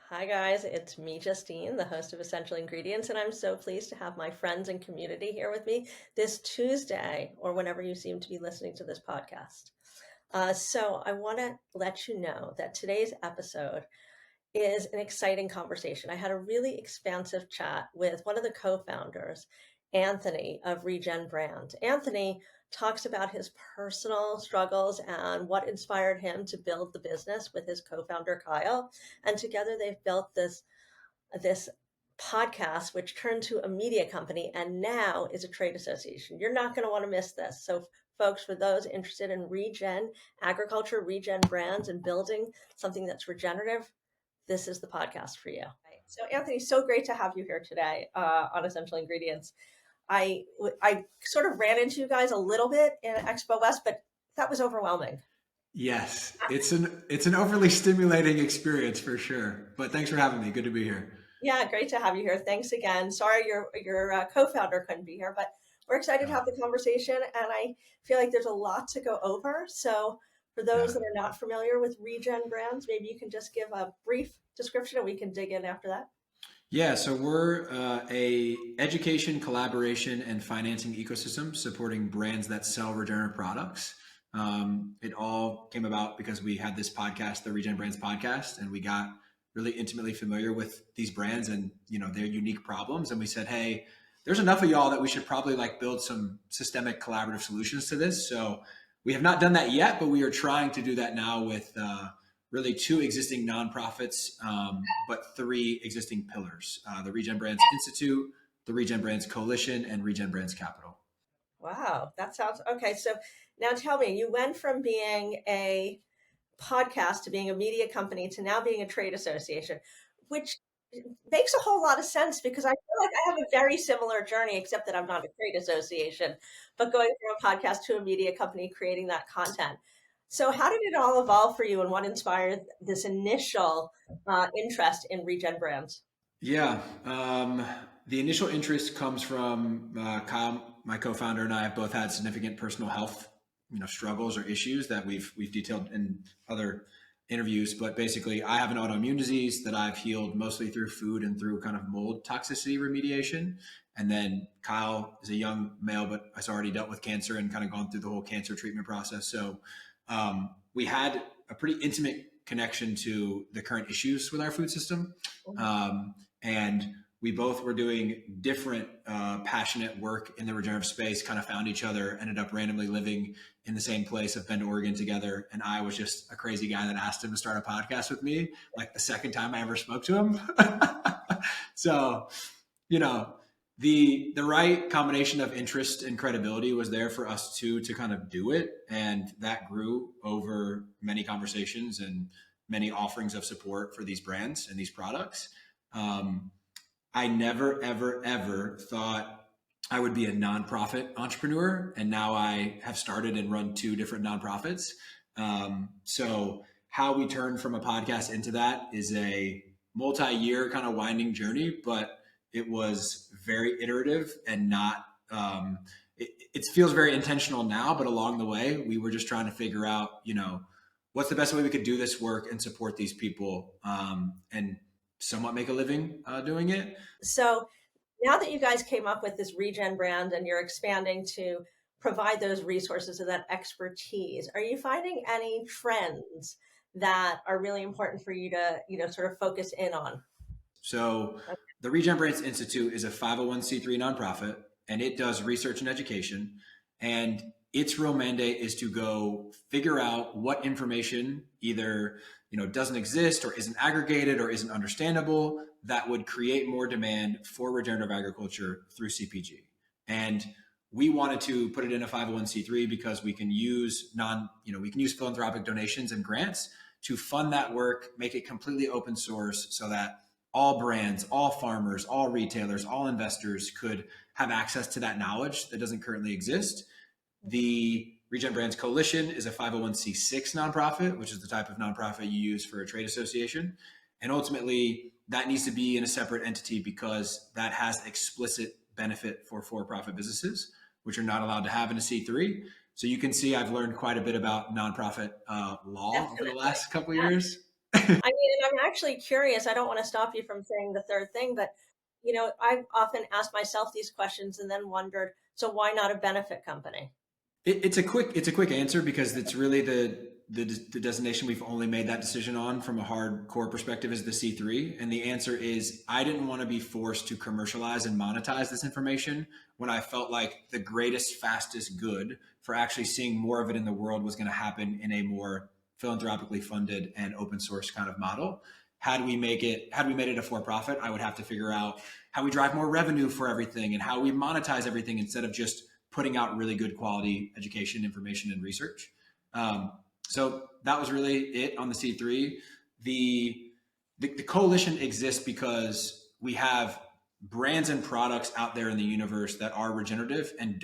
Hi, guys. It's me, Justine, the host of Essential Ingredients, and I'm so pleased to have my friends and community here with me this Tuesday, or whenever you seem to be listening to this podcast. So, I want to let you know that today's episode is an exciting conversation. I had a really expansive chat with one of the co founders, Anthony of ReGen Brand. Anthony talks about his personal struggles and what inspired him to build the business with his co founder, Kyle. And together they've built this podcast, which turned to a media company and now is a trade association. You're not going to want to miss this. So, folks, for those interested in regen agriculture, regen brands, and building something that's regenerative, this is the podcast for you. Right. So, Anthony, so great to have you here today on Essential Ingredients. I sort of ran into you guys a little bit in Expo West, but that was overwhelming. Yes, it's an overly stimulating experience for sure. But thanks for having me. Good to be here. Yeah, great to have you here. Thanks again. Sorry your co-founder couldn't be here, but we're excited to Uh, have the conversation, and I feel like there's a lot to go over. So, for those yeah. that are not familiar with Regen Brands, maybe you can just give a brief description, and we can dig in after that. Yeah, so we're a education, collaboration, and financing ecosystem supporting brands that sell regenerative products. It all came about because we had this podcast, the Regen Brands podcast, and we got really intimately familiar with these brands and their unique problems. And we said, hey, there's enough of y'all that we should probably like build some systemic collaborative solutions to this. So we have not done that yet, but we are trying to do that now with really two existing nonprofits, but three existing pillars: the Regen Brands Institute, the Regen Brands Coalition, and Regen Brands Capital. Wow, that sounds okay. So now tell me, you went from being a podcast to being a media company to now being a trade association, which makes a whole lot of sense because I feel like I have a very similar journey, except that I'm not a trade association, but going from a podcast to a media company, creating that content. So, how did it all evolve for you, and what inspired this initial interest in Regen Brands? Yeah, the initial interest comes from Kyle, my co-founder, and I have both had significant personal health, struggles or issues that we've detailed in other interviews. But basically, I have an autoimmune disease that I've healed mostly through food and through kind of mold toxicity remediation. And then Kyle is a young male, but has already dealt with cancer and kind of gone through the whole cancer treatment process. So we had a pretty intimate connection to the current issues with our food system. And we both were doing different passionate work in the regenerative space, kind of found each other, ended up randomly living in the same place of Bend, Oregon together. And I was just a crazy guy that asked him to start a podcast with me, like the second time I ever spoke to him. So, you know, the right combination of interest and credibility was there for us two to kind of do it. And that grew over many conversations and many offerings of support for these brands and these products. Um, I never, ever, ever thought I would be a nonprofit entrepreneur. And now I have started and run two different nonprofits. So, how we turned from a podcast into that is a multi year kind of winding journey, but it was very iterative and not, it feels very intentional now, but along the way, we were just trying to figure out, what's the best way we could do this work and support these people and somewhat make a living doing it. So, now that you guys came up with this Regen brand and you're expanding to provide those resources and that expertise, are you finding any trends that are really important for you to, sort of focus in on? So the Regen Brands Institute is a 501c3 nonprofit, and it does research and education. And its real mandate is to go figure out what information either doesn't exist or isn't aggregated or isn't understandable that would create more demand for regenerative agriculture through CPG. And we wanted to put it in a 501c3 because we can use we can use philanthropic donations and grants to fund that work, make it completely open source so that all brands, all farmers, all retailers, all investors could have access to that knowledge that doesn't currently exist. The Regen Brands Coalition is a 501c6 nonprofit, which is the type of nonprofit you use for a trade association. And ultimately, that needs to be in a separate entity because that has explicit benefit for for-profit businesses, which are not allowed to have in a C3. So you can see I've learned quite a bit about nonprofit law over the Definitely. last couple of years. I mean, and I'm actually curious. I don't want to stop you from saying the third thing, but I've often asked myself these questions and then wondered, so why not a benefit company? It's a quick answer because it's really the designation we've only made that decision on from a hardcore perspective is the C3. And the answer is I didn't want to be forced to commercialize and monetize this information when I felt like the greatest, fastest good for actually seeing more of it in the world was going to happen in a more philanthropically funded and open source kind of model. Had we made it a for profit, I would have to figure out how we drive more revenue for everything and how we monetize everything instead of just putting out really good quality education, information, and research. So that was really it on the C3. The coalition exists because we have brands and products out there in the universe that are regenerative and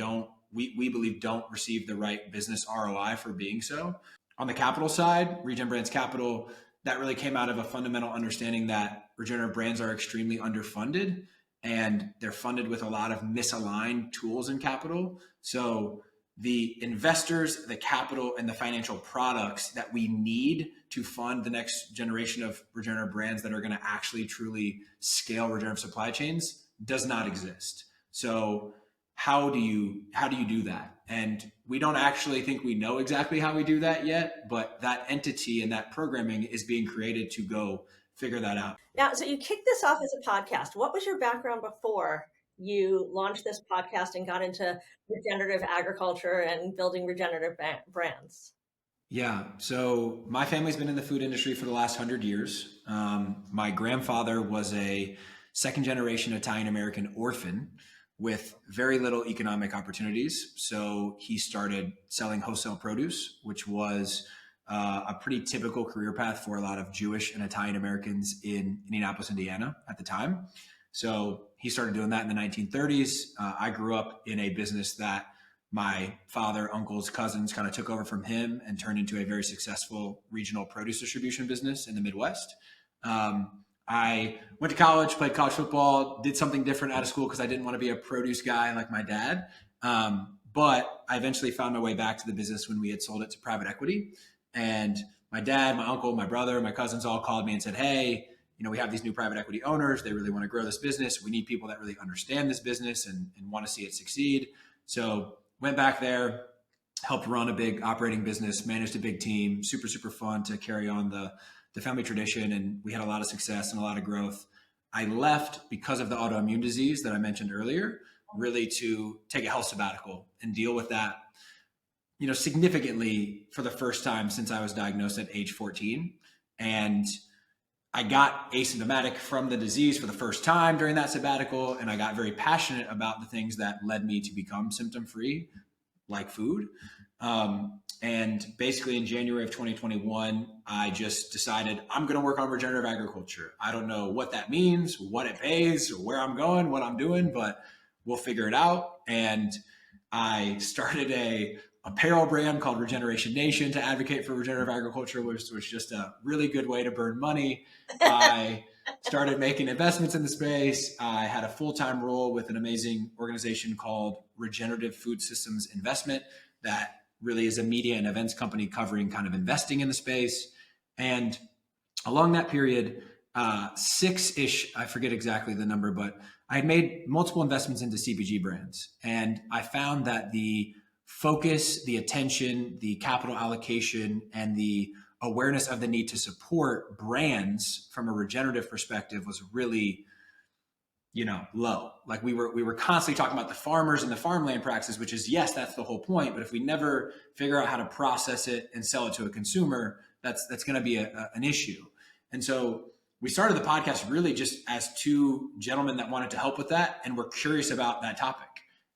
we believe don't receive the right business ROI for being so. On the capital side, ReGen Brands Capital, that really came out of a fundamental understanding that regenerative brands are extremely underfunded and they're funded with a lot of misaligned tools and capital. So the investors, the capital, and the financial products that we need to fund the next generation of regenerative brands that are going to actually truly scale regenerative supply chains does not exist. So how do you do that? And we don't actually think we know exactly how we do that yet, but that entity and that programming is being created to go figure that out. Now, so you kicked this off as a podcast. What was your background before you launched this podcast and got into regenerative agriculture and building regenerative brands? Yeah. So my family's been in the food industry for the last 100 years. My grandfather was a second generation Italian American orphan with very little economic opportunities. So he started selling wholesale produce, which was a pretty typical career path for a lot of Jewish and Italian Americans in Indianapolis, Indiana at the time. So he started doing that in the 1930s. I grew up in a business that my father, uncles, cousins kind of took over from him and turned into a very successful regional produce distribution business in the Midwest. I went to college, played college football, did something different out of school because I didn't want to be a produce guy like my dad. But I eventually found my way back to the business when we had sold it to private equity. And my dad, my uncle, my brother, my cousins all called me and said, hey, we have these new private equity owners. They really want to grow this business. We need people that really understand this business and want to see it succeed. So went back there, helped run a big operating business, managed a big team, super, super fun to carry on the family tradition. And we had a lot of success and a lot of growth. I left because of the autoimmune disease that I mentioned earlier, really to take a health sabbatical and deal with that, significantly for the first time since I was diagnosed at age 14. And I got asymptomatic from the disease for the first time during that sabbatical. And I got very passionate about the things that led me to become symptom free, like food. And basically in January of 2021, I just decided I'm going to work on regenerative agriculture. I don't know what that means, what it pays, where I'm going, what I'm doing, but we'll figure it out. And I started a apparel brand called Regeneration Nation to advocate for regenerative agriculture, which was just a really good way to burn money. I started making investments in the space. I had a full-time role with an amazing organization called Regenerative Food Systems Investment that really is a media and events company covering kind of investing in the space. And along that period, six-ish, I forget exactly the number, but I had made multiple investments into CPG brands. And I found that the focus, the attention, the capital allocation, and the awareness of the need to support brands from a regenerative perspective was really, low. Like we were constantly talking about the farmers and the farmland practices, which is, yes, that's the whole point. But if we never figure out how to process it and sell it to a consumer, that's going to be an issue. And so we started the podcast really just as two gentlemen that wanted to help with that and were curious about that topic.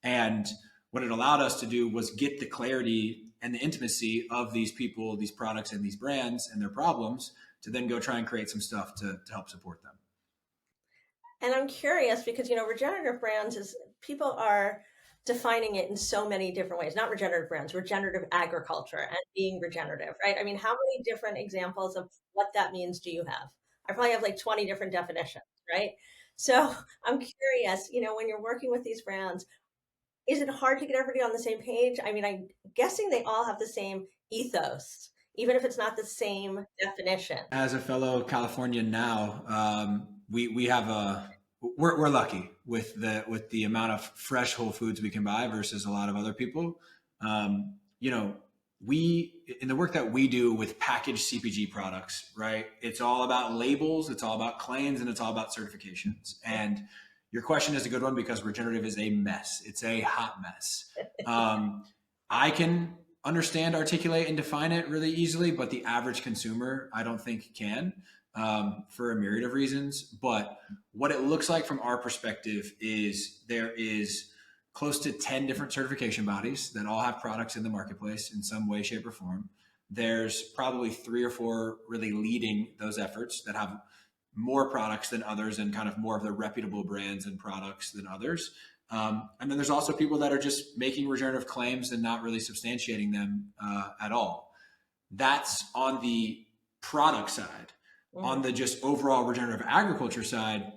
And what it allowed us to do was get the clarity and the intimacy of these people, these products, and these brands and their problems to then go try and create some stuff to help support them. And I'm curious because, regenerative brands is people are defining it in so many different ways, not regenerative brands, regenerative agriculture and being regenerative, right? I mean, how many different examples of what that means do you have? I probably have like 20 different definitions, right? So I'm curious, when you're working with these brands, is it hard to get everybody on the same page? I mean, I'm guessing they all have the same ethos. even if it's not the same definition. As a fellow Californian now, we have we're lucky with the amount of fresh whole foods we can buy versus a lot of other people. You know, we in the work that we do with packaged CPG products, right? It's all about labels, it's all about claims, and it's all about certifications. And your question is a good one because regenerative is a mess. It's a hot mess. I can understand, articulate, and define it really easily, but the average consumer, I don't think can, for a myriad of reasons. But what it looks like from our perspective is there is close to 10 different certification bodies that all have products in the marketplace in some way, shape, or form. There's probably 3 or 4 really leading those efforts that have more products than others and kind of more of the reputable brands and products than others. And then there's also people that are just making regenerative claims and not really substantiating them at all. That's on the product side. On the just overall regenerative agriculture side,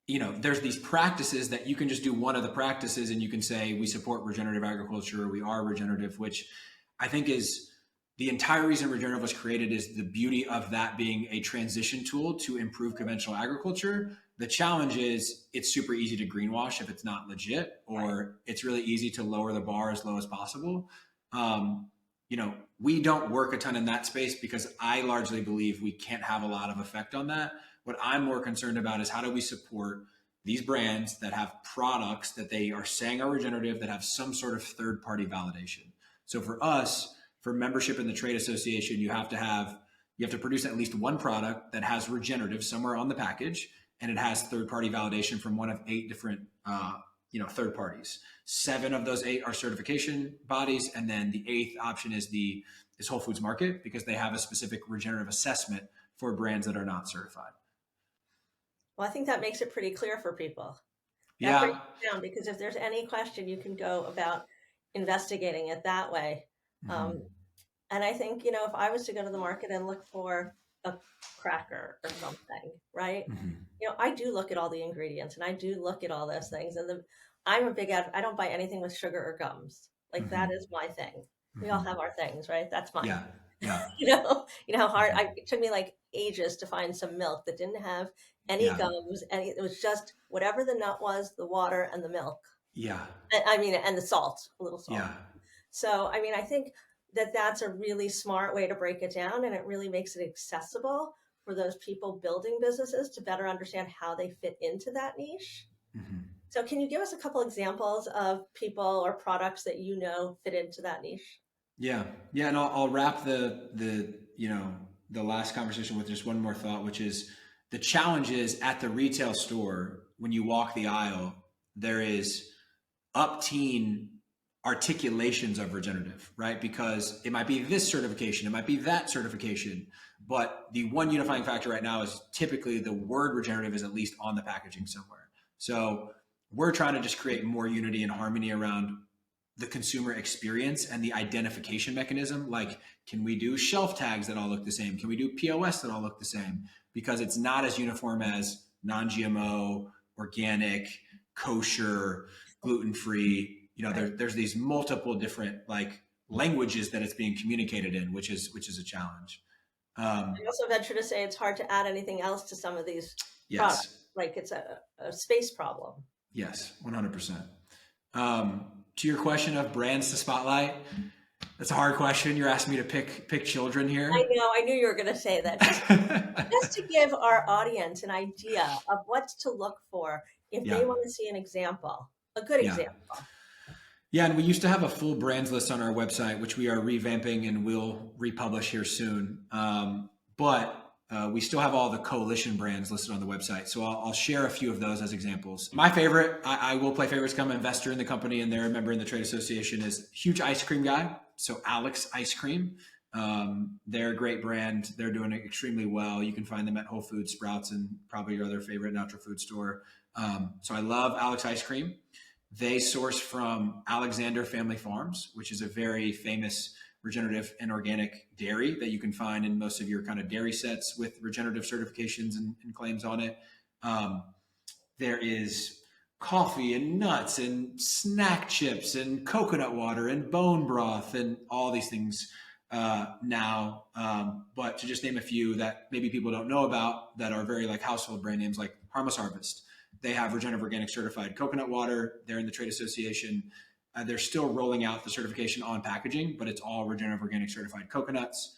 you know, there's these practices that you can just do one of the practices and you can say, we support regenerative agriculture, or we are regenerative, which I think is the entire reason regenerative was created, is the beauty of that being a transition tool to improve conventional agriculture. The challenge is it's super easy to greenwash if it's not legit, or it's really easy to lower the bar as low as possible. You know, we don't work a ton in that space because I largely believe we can't have a lot of effect on that. What I'm more concerned about is how do we support these brands that have products that they are saying are regenerative, that have some sort of third-party validation. So for us, for membership in the trade association, you have to produce at least one product that has regenerative somewhere on the package, and it has third-party validation from one of 8 different third parties. 7 of those 8 are certification bodies, and then the 8th option is Whole Foods Market, because they have a specific regenerative assessment for brands that are not certified. Well, I think that makes it pretty clear for people. That breaks it down, because if there's any question, you can go about investigating it that way. And I think, if I was to go to the market and look for a cracker or something, right? I do look at all the ingredients and I do look at all those things. And I'm a big I don't buy anything with sugar or gums. Like that is my thing. We all have our things, right? That's mine. Yeah. You know how hard it took me like ages to find some milk that didn't have any gums, it was just whatever the nut was, the water and the milk. And the salt, a little salt. So, I think that's a really smart way to break it down, and it really makes it accessible for those people building businesses to better understand how they fit into that niche. So can you give us a couple examples of people or products that fit into that niche? Yeah. And I'll wrap the last conversation with just one more thought, which is the challenge is at the retail store, when you walk the aisle, there is up-teen articulations of regenerative, right? Because it might be this certification, it might be that certification, but the one unifying factor right now is typically the word regenerative is at least on the packaging somewhere. So we're trying to just create more unity and harmony around the consumer experience and the identification mechanism. Like, can we do shelf tags that all look the same? Can we do POS that all look the same? Because it's not as uniform as non-GMO, organic, kosher, gluten-free. There's these multiple different languages that it's being communicated in, which is a challenge. I also venture to say it's hard to add anything else to some of these products. Like it's a space problem. Yes, 100%. To your question of brands to spotlight, that's a hard question. You're asking me to pick children here. I know. I knew you were going to say that. Just to give our audience an idea of what to look for if they want to see an example, a good example. Yeah, and we used to have a full brands list on our website, which we are revamping and will republish here soon. But we still have all the coalition brands listed on the website. So I'll share a few of those as examples. My favorite, I will play favorites, become an investor in the company and they're a member in the trade association, is huge ice cream guy. So Alex Ice Cream. They're a great brand. They're doing it extremely well. You can find them at Whole Foods, Sprouts, and probably your other favorite natural food store. So I love Alex Ice Cream. They source from Alexander Family Farms, which is a very famous regenerative and organic dairy that you can find in most of your kind of dairy sets with regenerative certifications and claims on it. There is coffee and nuts and snack chips and coconut water and bone broth and all these things. now. But to just name a few that maybe people don't know about that are very like household brand names, like Harmless Harvest. They have Regenerative Organic certified coconut water. They're in the trade association. They're still rolling out the certification on packaging, but it's all Regenerative Organic certified coconuts.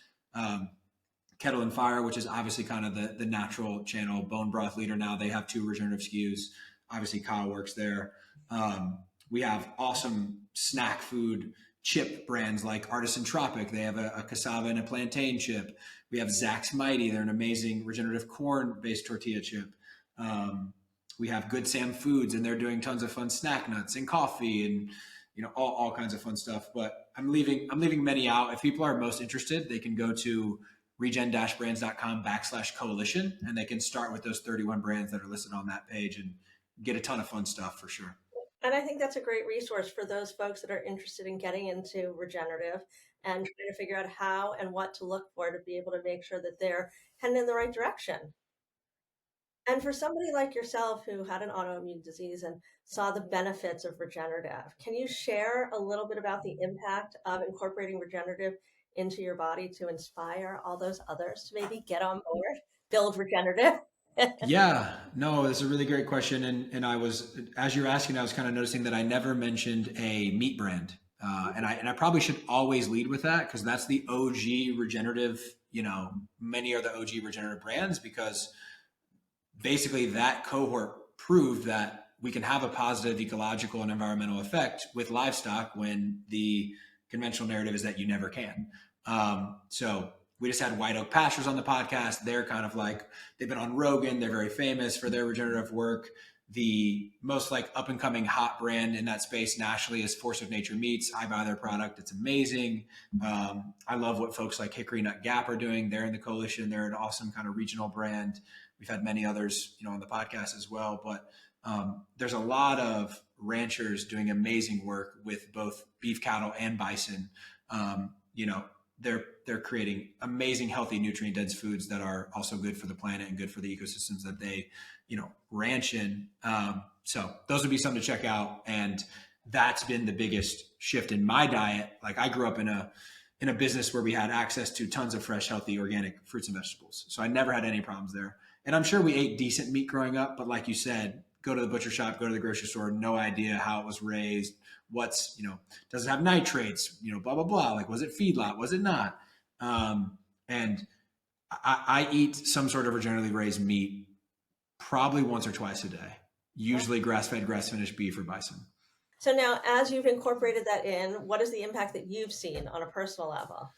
Kettle and Fire, which is obviously kind of the natural channel bone broth leader now. They have 2 regenerative SKUs. Obviously, Kyle works there. We have awesome snack food chip brands like Artisan Tropic. They have a cassava and a plantain chip. We have Zach's Mighty. They're an amazing regenerative corn-based tortilla chip. We have Good Sam Foods, and they're doing tons of fun snack nuts and coffee and all kinds of fun stuff. But I'm leaving many out. If people are most interested, they can go to regen-brands.com/coalition, and they can start with those 31 brands that are listed on that page and get a ton of fun stuff for sure. And I think that's a great resource for those folks that are interested in getting into regenerative and trying to figure out how and what to look for to be able to make sure that they're heading in the right direction. And for somebody like yourself who had an autoimmune disease and saw the benefits of regenerative, can you share a little bit about the impact of incorporating regenerative into your body to inspire all those others to maybe get on board, build regenerative? Yeah, no, it's a really great question. And I was, as you're asking, I was kind of noticing that I never mentioned a meat brand. And I probably should always lead with that because that's the OG regenerative, many are the OG regenerative brands because basically that cohort proved that we can have a positive ecological and environmental effect with livestock when the conventional narrative is that you never can. So we just had White Oak Pastures on the podcast. They're kind of like, they've been on Rogan. They're very famous for their regenerative work. The most like up and coming hot brand in that space nationally is Force of Nature Meats. I buy their product. It's amazing. I love what folks like Hickory Nut Gap are doing. They're in the coalition. They're an awesome kind of regional brand. We've had many others, on the podcast as well, but there's a lot of ranchers doing amazing work with both beef cattle and bison. They're creating amazing, healthy, nutrient dense foods that are also good for the planet and good for the ecosystems that they, ranch in. So those would be something to check out. And that's been the biggest shift in my diet. Like I grew up in a business where we had access to tons of fresh, healthy, organic fruits and vegetables. So I never had any problems there. And I'm sure we ate decent meat growing up, but like you said, go to the butcher shop, go to the grocery store, no idea how it was raised. What's, does it have nitrates, blah, blah, blah. Like, was it feedlot? Was it not? And I eat some sort of regeneratively raised meat probably once or twice a day, usually grass-fed, grass-finished beef or bison. So now, as you've incorporated that in, what is the impact that you've seen on a personal level?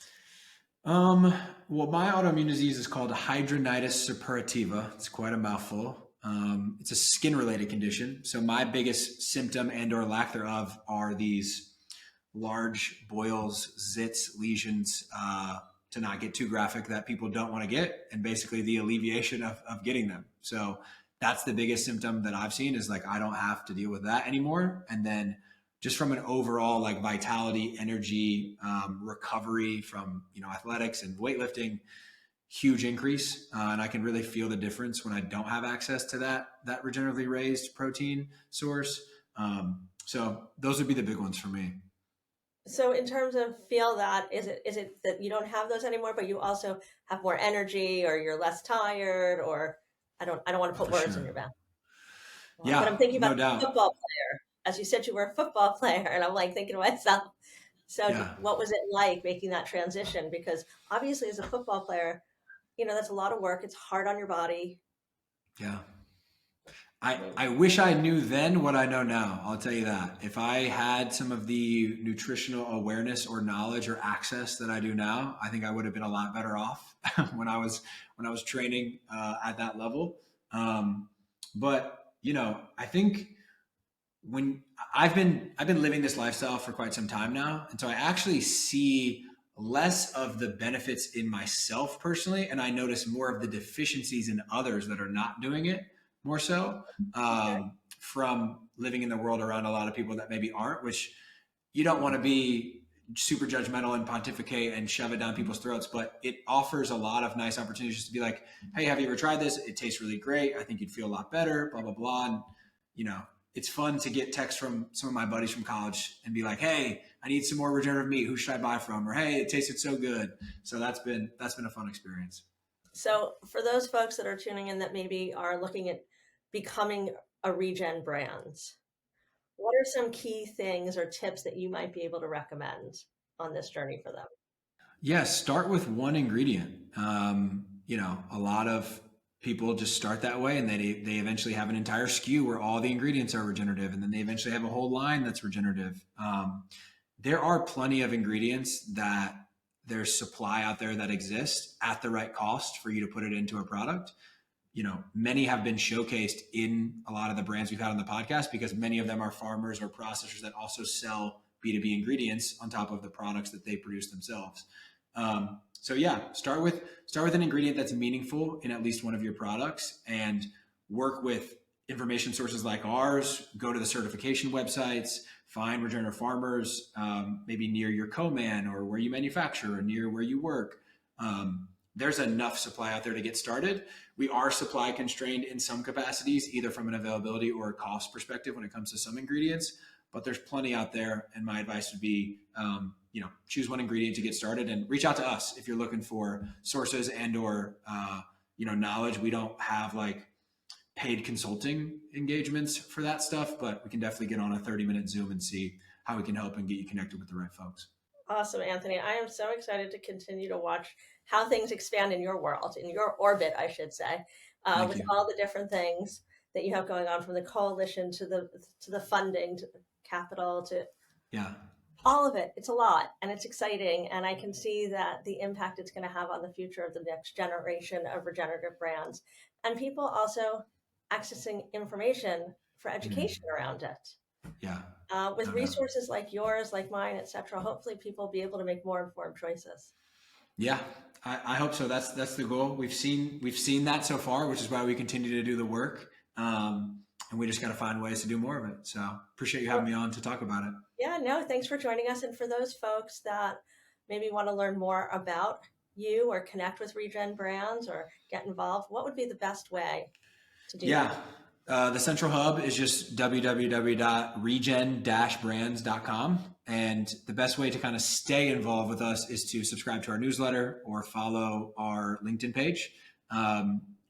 Well, my autoimmune disease is called hidradenitis suppurativa. It's quite a mouthful. It's a skin-related condition. So my biggest symptom and or lack thereof are these large boils, zits, lesions, to not get too graphic, that people don't want to get, and basically the alleviation of getting them. So that's the biggest symptom that I've seen is like, I don't have to deal with that anymore. And then just from an overall like vitality, energy, recovery from, athletics and weightlifting, huge increase. And I can really feel the difference when I don't have access to that regeneratively raised protein source. So those would be the big ones for me. So in terms of feel that, is it that you don't have those anymore, but you also have more energy or you're less tired or I don't want to put words in your mouth. Yeah, but I'm thinking about no doubt. the football player. As you said, you were a football player and I'm like thinking to myself, so what was it like making that transition? Because obviously as a football player, that's a lot of work. It's hard on your body. Yeah. I wish I knew then what I know now. I'll tell you that. If I had some of the nutritional awareness or knowledge or access that I do now, I think I would have been a lot better off when I was training at that level. But I think when I've been living this lifestyle for quite some time now, and so I actually see less of the benefits in myself personally, and I notice more of the deficiencies in others that are not doing it. More so from living in the world around a lot of people that maybe aren't, which you don't want to be super judgmental and pontificate and shove it down people's throats, but it offers a lot of nice opportunities to be like, hey, have you ever tried this? It tastes really great. I think you'd feel a lot better, blah, blah, blah. And, it's fun to get texts from some of my buddies from college and be like, hey, I need some more regenerative meat. Who should I buy from? Or, hey, it tasted so good. So that's been a fun experience. So for those folks that are tuning in that maybe are looking at becoming a ReGen brand, what are some key things or tips that you might be able to recommend on this journey for them? Yeah, start with one ingredient. A lot of people just start that way, and they eventually have an entire SKU where all the ingredients are regenerative, and then they eventually have a whole line that's regenerative. There are plenty of ingredients that there's supply out there that exist at the right cost for you to put it into a product. Many have been showcased in a lot of the brands we've had on the podcast because many of them are farmers or processors that also sell B2B ingredients on top of the products that they produce themselves. So yeah, start with an ingredient that's meaningful in at least one of your products, and work with information sources like ours. Go to the certification websites, find regenerative farmers, maybe near your co-man or where you manufacture or near where you work. There's enough supply out there to get started. We are supply constrained in some capacities, either from an availability or a cost perspective when it comes to some ingredients, but there's plenty out there. And my advice would be, choose one ingredient to get started and reach out to us if you're looking for sources and or, knowledge. We don't have like paid consulting engagements for that stuff, but we can definitely get on a 30-minute Zoom and see how we can help and get you connected with the right folks. Awesome, Anthony. I am so excited to continue to watch how things expand in your world, in your orbit, I should say, with You. all the different things that you have going on, from the coalition to the funding to the capital to Yeah. all of it. It's a lot and it's exciting. And I can see that the impact it's going to have on the future of the next generation of regenerative brands, and people also accessing information for education around it. Yeah. With No doubt. resources like yours, like mine, etc., hopefully people will be able to make more informed choices. Yeah, I hope so. That's the goal. We've seen that so far, which is why we continue to do the work. And we just got to find ways to do more of it. So appreciate you having me on to talk about it. Yeah, no, thanks for joining us. And for those folks that maybe want to learn more about you or connect with ReGen brands or get involved, what would be the best way to do that? The central hub is just www.regen-brands.com. And the best way to kind of stay involved with us is to subscribe to our newsletter or follow our LinkedIn page.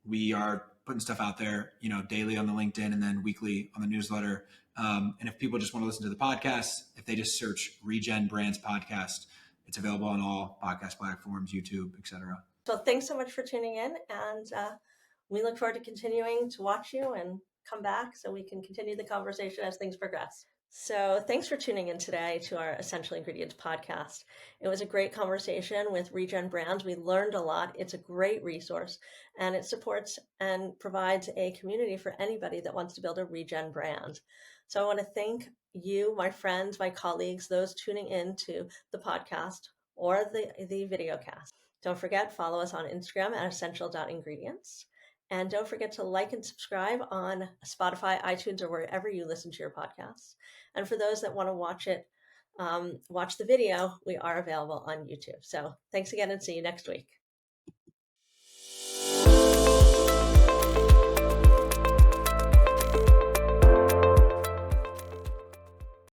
We are putting stuff out there, daily on the LinkedIn and then weekly on the newsletter. And if people just want to listen to the podcast, if they just search ReGen Brands Podcast, it's available on all podcast platforms, YouTube, etc. So thanks so much for tuning in. And we look forward to continuing to watch you and come back so we can continue the conversation as things progress. So thanks for tuning in today to our Essential Ingredients podcast. It was a great conversation with ReGen Brands. We learned a lot. It's a great resource, and it supports and provides a community for anybody that wants to build a ReGen brand. So I want to thank you, my friends, my colleagues, those tuning in to the podcast or the video cast. Don't forget, follow us on Instagram at essential.ingredients. And don't forget to like and subscribe on Spotify, iTunes, or wherever you listen to your podcasts. And for those that want to watch it, watch the video, we are available on YouTube. So thanks again and see you next week.